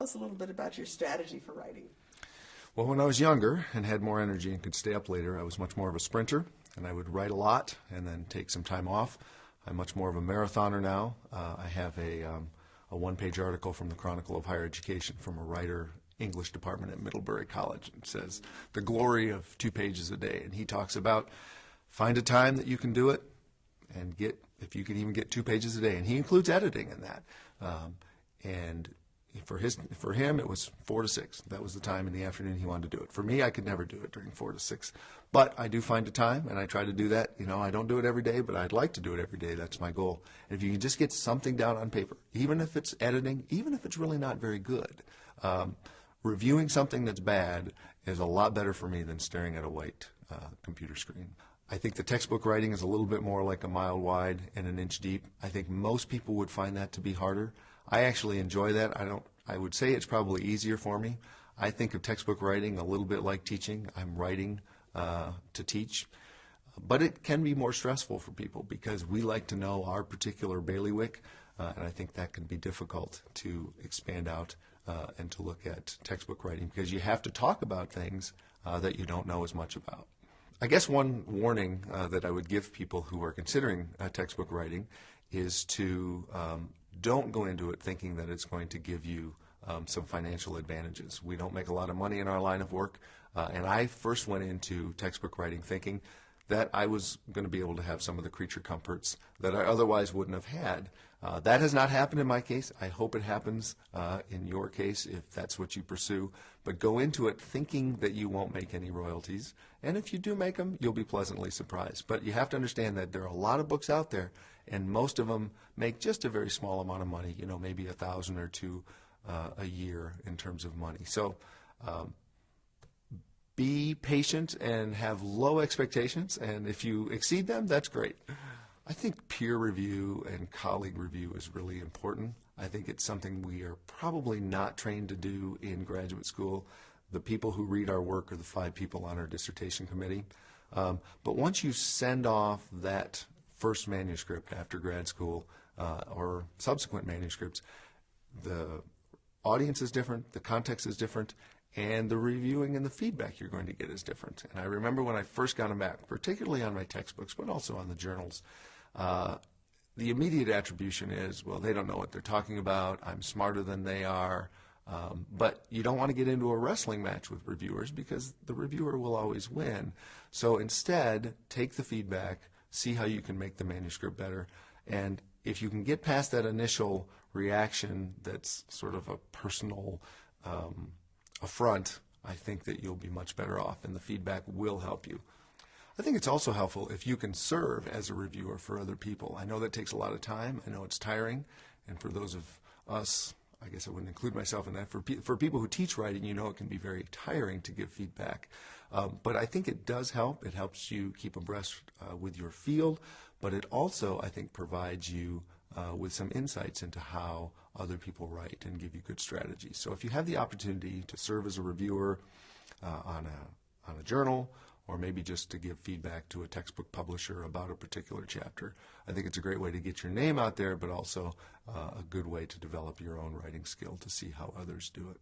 Tell us a little bit about your strategy for writing. Well, when I was younger and had more energy and could stay up later, I was much more of a sprinter, and I would write a lot and then take some time off. I'm much more of a marathoner now. I have a one-page article from the Chronicle of Higher Education from a writer, English department at Middlebury College. It says, the glory of 2 pages a day. And he talks about find a time that you can do it and if you can even get 2 pages a day. And he includes editing in that. And for him, it was 4 to 6. That was the time in the afternoon he wanted to do it. For me, I could never do it during 4 to 6. But I do find a time, and I try to do that. I don't do it every day, but I'd like to do it every day. That's my goal. And if you can just get something down on paper, even if it's editing, even if it's really not very good, reviewing something that's bad is a lot better for me than staring at a white computer screen. I think the textbook writing is a little bit more like a mile wide and an inch deep. I think most people would find that to be harder. I actually enjoy that. I would say it's probably easier for me. I think of textbook writing a little bit like teaching. I'm writing to teach. But it can be more stressful for people because we like to know our particular bailiwick, and I think that can be difficult to expand out and to look at textbook writing because you have to talk about things that you don't know as much about. I guess one warning that I would give people who are considering textbook writing is to don't go into it thinking that it's going to give you some financial advantages. We don't make a lot of money in our line of work, and I first went into textbook writing thinking that I was going to be able to have some of the creature comforts that I otherwise wouldn't have had. That has not happened in my case. I hope it happens in your case if that's what you pursue. But go into it thinking that you won't make any royalties. And if you do make them, you'll be pleasantly surprised. But you have to understand that there are a lot of books out there, and most of them make just a very small amount of money, maybe $1,000 or $2,000 a year in terms of money. So be patient and have low expectations, and if you exceed them, that's great. I think peer review and colleague review is really important. I think it's something we are probably not trained to do in graduate school. The people who read our work are the 5 people on our dissertation committee. But once you send off that first manuscript after grad school or subsequent manuscripts, the audience is different, the context is different, and the reviewing and the feedback you're going to get is different. And I remember when I first got them back, particularly on my textbooks, but also on the journals, the immediate attribution is, well, they don't know what they're talking about, I'm smarter than they are. But you don't want to get into a wrestling match with reviewers because the reviewer will always win. So instead, take the feedback, see how you can make the manuscript better, and if you can get past that initial reaction that's sort of a personal affront, I think that you'll be much better off, and the feedback will help you. I think it's also helpful if you can serve as a reviewer for other people. I know that takes a lot of time. I know it's tiring, and for those of us, I guess I wouldn't include myself in that. For people who teach writing, it can be very tiring to give feedback. But I think it does help. It helps you keep abreast with your field, but it also, I think, provides you with some insights into how other people write and give you good strategies. So if you have the opportunity to serve as a reviewer on a journal, or maybe just to give feedback to a textbook publisher about a particular chapter, I think it's a great way to get your name out there, but also a good way to develop your own writing skill to see how others do it.